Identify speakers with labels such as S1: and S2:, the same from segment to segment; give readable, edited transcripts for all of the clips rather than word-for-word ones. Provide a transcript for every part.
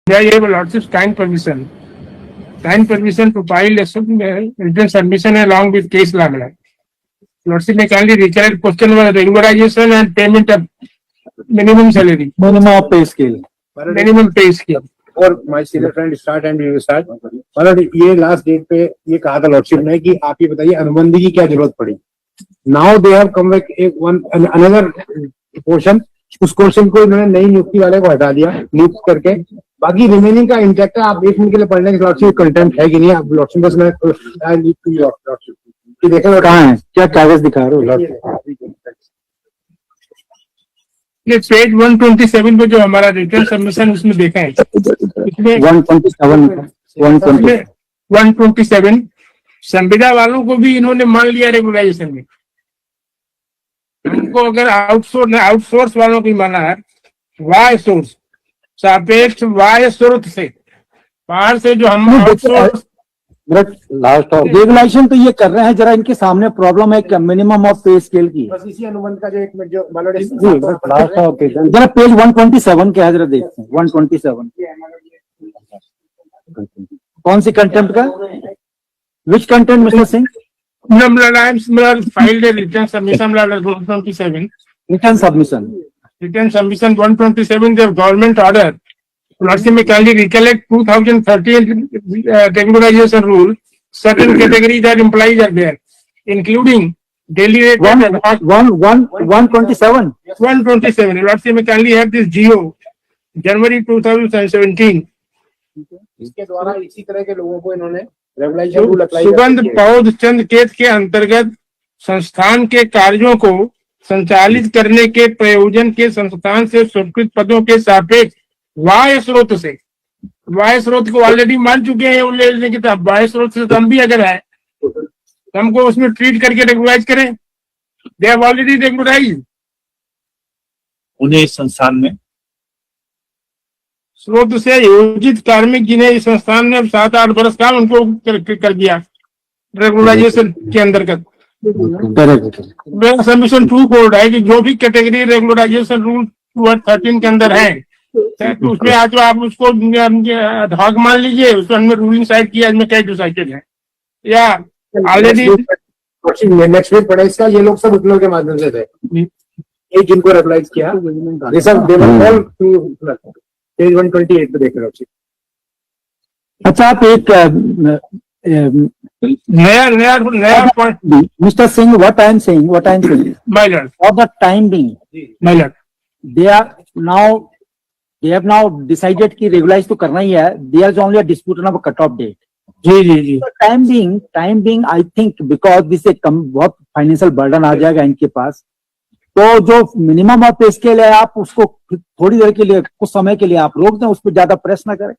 S1: Yeah, you have lots of time permission. Time permission to file written submission along with case liability. Lordship may kindly recollect question was regularization and payment of minimum salary.
S2: Minimum of pay scale.
S1: Minimum pay scale.
S3: और my senior friend start and you start मतलब ये last date पे ये कहा था lordship ने कि आप ये बताइए अनुबंधी की क्या जरूरत पड़ी. Now they have come back एक वन अनदर पोर्शन. उस क्वेश्चन को इन्होंने नई नियुक्ति वाले को हटा दिया नियुक्त करके. बाकी रिमेनिंग का इंटैक्ट है. आप एक मिनट के लिए पढ़ लें लॉर्डशिप कंटेंट है कि नहीं. आप लॉर्डशिप बस मैं देखें
S2: कहाँ है, क्या कागज दिखा रहे हो?
S1: ये पेज 127 पे जो हमारा रिटर्न सबमिशन उसमें देखा है, इसमें 127 संविदा वालों को भी इन्होंने मान लिया रेगुलाइजेशन में. उनको अगर आउटसोर्स वालों को माना है, वाय सोर्स सापेक्ष वाय स्रोत से बाहर से जो हम आउटसोर्स
S2: लास्ट रेगुलेशन तो ये कर रहे हैं. जरा इनके सामने प्रॉब्लम है मिनिमम ऑफ पे स्केल की.
S3: बस इसी अनुबंध का जो एक मिनट जो
S2: जरा पेज 127 के है, जरा देखते हैं 127 कौन सी कंटेंट का, which content mister Singh?
S1: filed a return submission 127.
S2: Return submission.
S1: Return submission 127 the government order. Lordship may kindly recollect 2013 regularization rule. Certain categories are implied are there, including daily rate
S2: 127.
S1: 127. Lordship may kindly have this GO January 2017.
S3: इसके द्वारा इसी तरह के लोगों को इन्होंने regularisation rule apply
S1: सुगंध पौध चंद केत के अंतर्गत संस्थान के कार्यों को संचालित करने के प्रयोजन के संस्थान से स्वीकृत पदों के सापेक्ष वाय स्रोत से, वाय स्रोत को ऑलरेडी मान चुके हैं लेने की. तब वाय स्रोत से हम भी अगर है तो हमको उसमें ट्रीट करके रेगुलाइज करें. They have already regularise.
S4: उन्हें इस संस्थान में
S1: स्रोत से योजित कार्मिक जिन्हें इस संस्थान ने 7-8 वर्ष काम उनको कर दिया रेगुलाइजेशन के अंतर्गत. सबमिशन 2 कोड है कि जो भी कैटेगरी रेगुलराइजेशन रूल 13 के अंदर है तो उसमें आज आप उसको धाक मान लीजिए. उसमें रूलिंग साइड की आज में क्या डिसाइडेड है या ऑलरेडी
S3: नेक्स्ट वीक पढ़ा इसका. ये लोग सब उपनल के माध्यम से थे. ये जिनको रेगुलाइज किया ये सब they were all to page 128 पे देख रहे हो.
S2: अच्छा आप एक
S1: नया point
S2: mister Singh what I am saying
S1: my lord
S2: for the time being
S1: my lord
S2: they have now decided कि रेगुलाइज तो करना ही है. There is only a dispute on cut off date.
S1: जी
S2: time being I think because this बहुत financial burden आ जाएगा इनके पास. तो जो मिनिमम ऑफ पे स्केल है आप उसको थोड़ी देर के लिए कुछ समय के लिए आप रोक दें, उस पर ज्यादा प्रेस ना करें.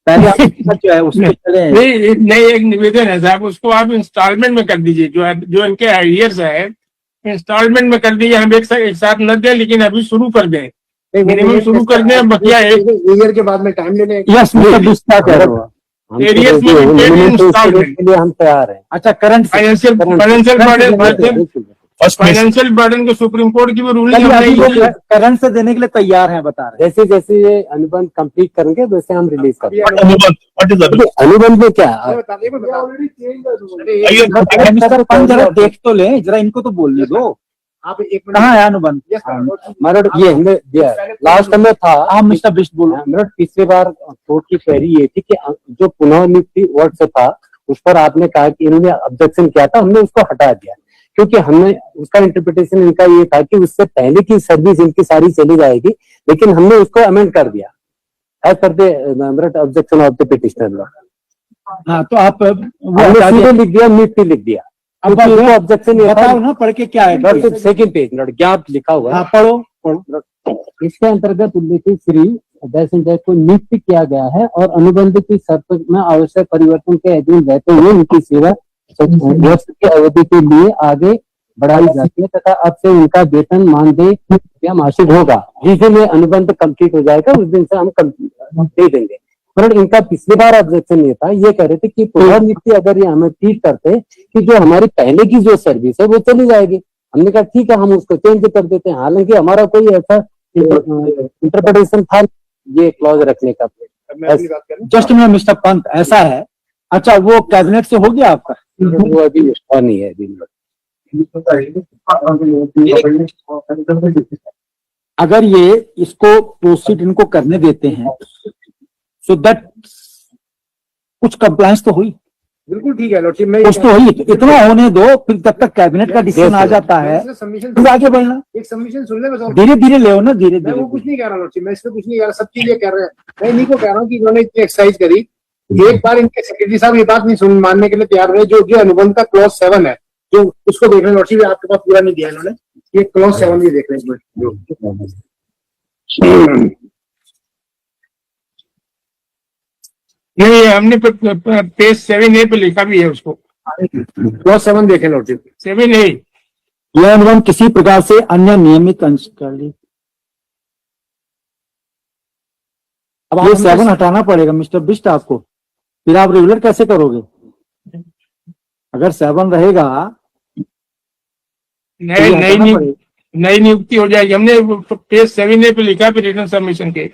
S2: पहले आप जो है उसमें चले.
S1: नहीं एक निवेदन है साहब, उसको आप इंस्टॉलमेंट में कर दीजिए. जो इनके आइडियर्स है इंस्टॉलमेंट में कर दीजिए. हम एक साथ न दें लेकिन अभी शुरू कर दें. मिनिमम शुरू कर दें. बकिया एक
S3: ईयर के बाद में टाइम लेने.
S2: यस
S3: लिए हम तैयार हैं.
S2: अच्छा करंट
S1: फाइनेंशियल बर्डन को सुप्रीम कोर्ट की भी रूलिंग
S2: करंट से देने के लिए तैयार हैं बता रहे.
S3: जैसे जैसे ये अनुबंध कंप्लीट करेंगे वैसे हम रिलीज करेंगे.
S4: अनुबंध
S3: में क्या
S2: मिस्टर पंत जरा देख तो ले, जरा इनको तो बोलने दो.
S3: आप एक
S2: कहाँ है अनुबंध?
S3: ये हमने लास्ट में था.
S2: आप मिस्टर बिस्ट बोलो.
S3: मेरा पिछली बार कोर्ट की क्वेरी ये थी कि जो पुनः नियुक्ति वर्ड से था उस पर आपने कहा कि इन्होंने ऑब्जेक्शन किया था, हमने उसको हटा दिया क्योंकि हमने उसका इंटरप्रिटेशन इनका ये था कि उससे पहले की सर्विस इनकी सारी चली जाएगी, लेकिन हमने उसको अमेंड कर दिया as per the objection of the petitioner.
S2: हाँ तो आप
S3: सीधे लिख दिया, नियुक्ति लिख दिया. अब ऑब्जेक्शन
S2: बताओ ना पढ़ के क्या है.
S3: सेकंड पेज ज्ञाप लिखा हुआ है.
S2: पढ़ो.
S3: इसके अंतर्गत उल्लेखित श्री दया को नियुक्त किया गया है और अनुबंध की शर्त में आवश्यक परिवर्तन के अधीन रहते हुए उनकी सेवा वर्ष की अवधि के लिए आगे बढ़ाई जाती है तथा अब से उनका वेतन मानदेय या मासिक होगा. जिस दिन अनुबंध कंप्लीट हो जाएगा उस दिन से हम दे देंगे. पर इनका पिछली बार ऑब्जेक्शन ये था, ये कह रहे थे कि पुनर्नियुक्ति अगर ये हमें ट्रीट करते कि जो हमारी पहले की जो सर्विस है वो चली जाएगी. हमने कहा ठीक है हम उसको चेंज कर देते हैं. हालांकि हमारा कोई ऐसा इंटरप्रिटेशन था ये क्लॉज रखने का.
S1: मैं अपनी बात करूं।
S2: जस्ट में मिस्टर पंत, ऐसा है, अच्छा वो कैबिनेट से हो गया आपका?
S3: वो अभी हुआ नहीं है अभी।
S2: अगर ये इसको प्रोसीड इनको करने देते हैं, सो दैट कुछ कंप्लायंस तो हुई,
S1: बिल्कुल ठीक है लॉर्डशिप, मैं
S2: कुछ तो हुई, इतना होने दो, फिर जब तक कैबिनेट का डिसीजन आ जाता है
S1: सबमिशन,
S2: फिर आगे बढ़ना,
S1: एक सबमिशन सुन ले बस। और
S2: धीरे धीरे ले ना, धीरे
S1: मैं वो कुछ
S2: धीरे।
S1: नहीं कह रहा लॉर्डशिप, मैं इसमें कुछ नहीं कह रहा, सब चीजें कर रहे हैं। मैं इन्हीं को कह रहा हूँ कि इन्होंने इतनी एक्सरसाइज करी, एक बार इनके सेक्रेटरी साहब ये बात नहीं सुन मानने के लिए तैयार रहे, जो अनुबंध का क्लॉज 7 है, जो उसको देख रहे हैं लॉर्डशिप, आपके पास पूरा नहीं दिया इन्होंने, ये क्लॉज 7 भी देख रहे हैं। नहीं, हमने पेज 7A पे लिखा भी है उसको, क्लॉज 7 देखें लॉर्डशिप, 7A।
S2: यह अनुबंध किसी प्रकार से अन्य नियमित अंश कर ली। अब ये 7 हटाना पड़ेगा मिस्टर बिस्ट आपको, फिर आप रेगुलर कैसे करोगे? अगर 7 रहेगा तो ये हटाना पड़ेगा।
S1: नई नियुक्ति हो जाएगी। हमने पेज 7A पे लिखा है रिटर्न सबमिशन के,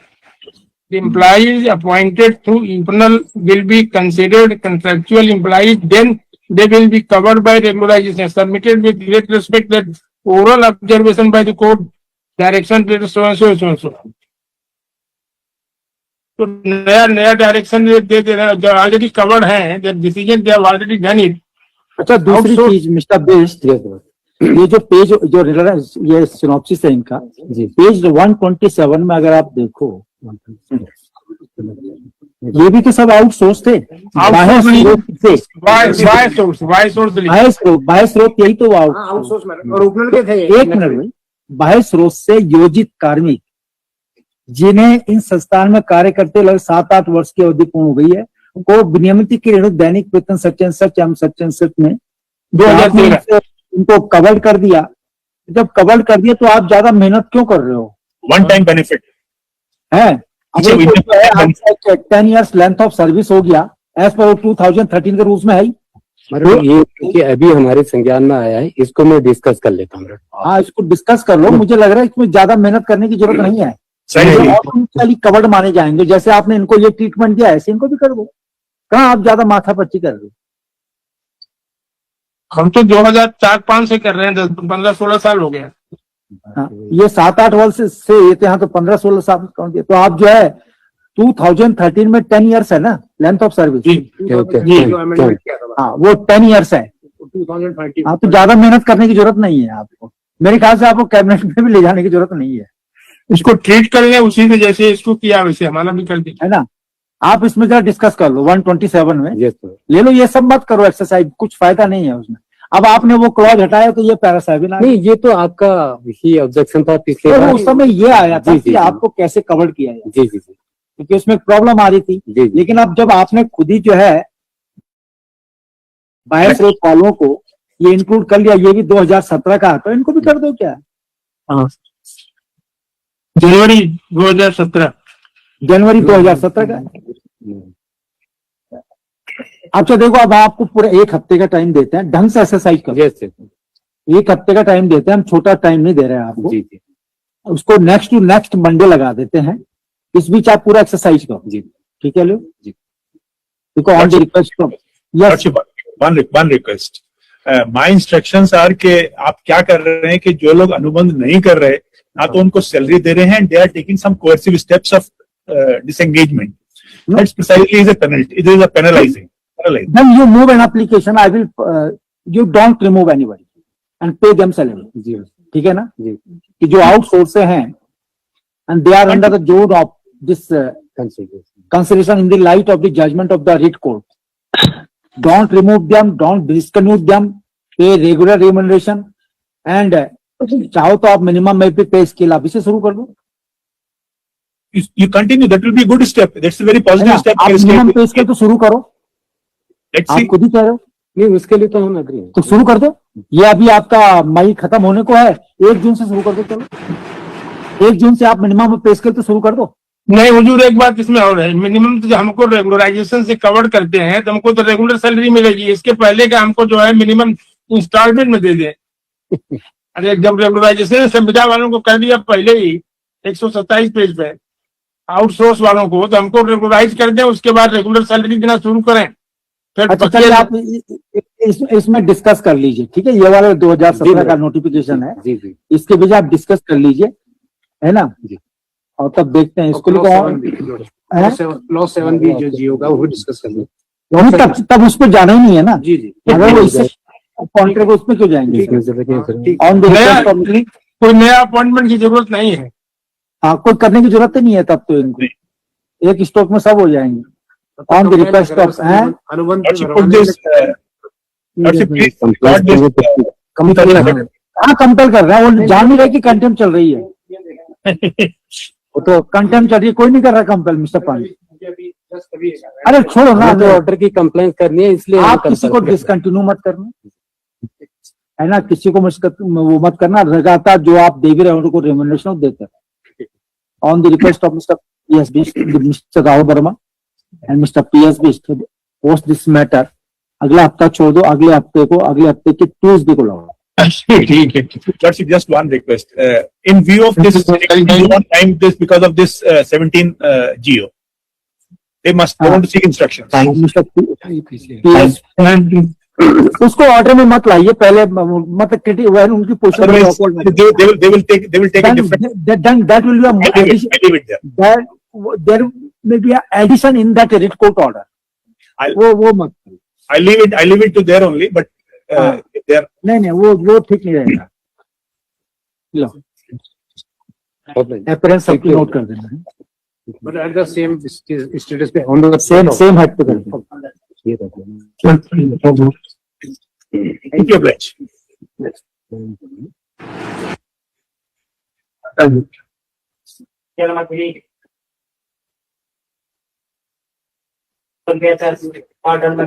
S1: the employees appointed through internal will be considered contractual employees, then they will be covered by regularization submitted with great respect that oral observation by the court direction dated so and so so and so। तो नया direction दे दे रहा है, जो already covered है, the decision they have already done it.
S2: अच्छा, दूसरी चीज mister best, ये जो पेज जो ये सिनॉप्सिस है इनका, पेज 127 में अगर आप देखो, ये भी तो सब आउटसोर्स थे, बाह्य स्रोत, यही तो
S1: आउटसोर्स में ओरिजिनल के थे।
S2: एक मिनट में, बाह्य स्रोत से योजित कार्मिक जिन्हें इन संस्थान में कार्य करते लगभग 7-8 वर्ष की अवधि पूर्ण हो गई है, को विनियमित के दैनिक वेतन सच एंड सच में 2013 इनको कवर कर दिया। जब कवर कर दिया तो आप ज्यादा मेहनत क्यों कर रहे हो?
S4: वन टाइम बेनिफिट
S2: है। अगर 10 years लेंथ ऑफ सर्विस हो गया एज पर 2013 के रूल्स में है ही।
S3: ये कि अभी हमारे संज्ञान में आया है, इसको मैं डिस्कस कर लेता हूँ।
S2: हाँ, इसको डिस्कस कर लो। मुझे लग रहा है इसमें ज्यादा मेहनत करने की जरूरत नहीं है, कवर्ड माने जाएंगे। जैसे आपने इनको ये ट्रीटमेंट दिया, ऐसे इनको भी कर दो। कहाँ आप ज्यादा माथापच्ची कर रहे हो?
S1: हम तो 2004-5 से कर रहे हैं, 15-16 साल हो गया।
S2: हाँ, ये 7-8 वर्ष से ये तो यहाँ तो 15-16 साल काउंट किया। तो आप जो है 2013 में 10 years है ना लेंथ ऑफ सर्विस। हाँ, वो 10 years है। हाँ, तो ज्यादा मेहनत करने की जरूरत नहीं है आपको। मेरे ख्याल से आपको कैबिनेट में भी ले जाने की जरूरत नहीं है।
S1: इसको ट्रीट कर ले उसी से, जैसे इसको किया वैसे हमारा भी कर दिया,
S2: है ना। आप इसमें जरा डिस्कस कर लो 127 में ले लो। ये सब मत करो एक्सरसाइज, कुछ फायदा नहीं है उसमें। अब आपने वो क्लॉज हटाया तो ये पैरा 7 आ गया।
S3: नहीं, ये तो आपका ही ऑब्जेक्शन था पिछले
S2: तो उस समय ये आया था कि आपको कैसे कवर किया जाए,
S3: जी जी जी,
S2: क्योंकि उसमें प्रॉब्लम आ रही थी। लेकिन अब जब आपने खुद ही जो है बाह्य स्रोत वालों को ये इंक्लूड कर लिया, ये भी 2017 का, तो इनको भी कर दो क्या।
S1: हाँ, जनवरी 2017 का। अच्छा देखो, अब आपको पूरा 1 हफ्ते का टाइम देते हैं, ढंग से एक्सरसाइज करो। 1 हफ्ते का टाइम देते हैं हम, छोटा टाइम नहीं दे रहे हैं आपको।
S3: जी जी,
S1: उसको नेक्स्ट टू नेक्स्ट मंडे लगा देते हैं। इस बीच आप पूरा एक्सरसाइज करो।
S3: जी
S1: ठीक है लो
S3: जी।
S1: देखो on the request from yes
S4: one request, my instructions are के आप क्या कर रहे हैं कि जो लोग अनुबंध नहीं कर रहे, ना तो उनको सैलरी दे रहे हैं, they are taking some coercive steps of disengagement. That's precisely is a penalty, it is a penalising.
S2: Then you move an application, I will, you don't remove anybody and pay them salary.
S3: जी
S2: ठीक है ना
S3: जी,
S2: कि जो outsource से हैं and they are under the load of this consideration in the light of the judgment of the writ court. Don't remove them, don't discontinue them, pay regular remuneration and चाहो तो आप मिनिमम में भी पे scale आप इसे शुरू कर दो।
S4: You continue, that will be a good step. That's a very positive step.
S2: आप मिनिमम पे स्केल तो शुरू करो,
S4: Let's
S2: आप
S4: see.
S2: खुद ही कह रहे हो।
S3: नहीं, उसके लिए तो हम एग्री हैं।
S2: तो शुरू कर दो। ये अभी आपका मई खत्म होने को है, 1 जून से शुरू कर दो। चलो 1 जून से आप मिनिमम पे स्केल तो शुरू कर दो।
S1: नहीं हुजूर, एक बात इसमें और है, मिनिमम तो हमको रेगुलराइजेशन से कवर करते हैं तो हमको तो रेगुलर सैलरी मिलेगी। इसके पहले का हमको जो है मिनिमम इंस्टॉलमेंट में दे दें। अरे जब रेगुलराइजेशन संविदा वालों को कर दिया पहले ही 127 पेज पे, आउटसोर्स वालों को, तो हमको रेगुलराइज कर दें, उसके बाद रेगुलर सैलरी देना शुरू करें। फिर
S2: अच्छा चलिए आप इसमें डिस्कस कर लीजिए, ठीक है। ये वाला 2017 का नोटिफिकेशन है,
S3: जी जी
S2: इसके बीच आप डिस्कस कर लीजिए, है ना।
S3: जी।
S2: और तब देखते हैं इसको
S3: क्लॉज 7 भी जो जियो का वो भी डिस्कस कर लें।
S2: तब उस पर जाना ही नहीं है ना।
S3: जी जी
S2: अगर वो इससे कॉन्ट्रैक्ट उसमें क्यों जाएंगे? ऑन द रिक्वेस्ट
S1: कोई नया अपॉइंटमेंट की जरूरत नहीं है।
S2: हाँ, कोई करने की जरूरत ही नहीं है तब तो इनको एक स्टॉक में सब हो जाएंगे ऑन द रिक्वेस्ट ऑफ
S3: अनुबंध
S4: Lordship, put this, Lordship, please record this,
S2: हाँ कंपेल कर रहा है, वो जान नहीं रहे कि कंटेम्प्ट चल रही है। वो तो कंटेम्प्ट चल रही है, कोई नहीं कर रहा कंपेल मिस्टर पांडे। अरे छोड़ो ना,
S3: जो ऑर्डर की कंप्लेंट करनी है इसलिए
S2: आप किसी को डिसकंटिन्यू मत करना, है ना। किसी को वो मत करना, लगातार जो आप दे भी रहे हो उनको रेम्यूनरेशन देते हैं on the request of mister mister Rahul Verma and mister PSB post this matter. अगला हफ्ता छोड़ दो, अगले हफ्ते के ट्यूसडे को लगाओ।
S1: ठीक है।
S4: Lordship, just one request. In view of this, we do not time this because of this 17 Geo. They want to seek instructions.
S2: Mister उसको ऑर्डर में मत लाइए पहले, मतलब उनकी
S4: Otherwise,
S2: position
S4: they will take a different.
S2: that will be
S4: I leave it there.
S2: there may be an addition in that writ court order. वो मत,
S4: I leave it to there only, but if they are
S2: नहीं वो ठीक नहीं रहेगा। लो appearance सबकी note कर देना है,
S3: but at the same status पे ऑन द
S2: सेम हेड पे कर देना।
S4: thank you, Blanche.
S5: ऑर्डर में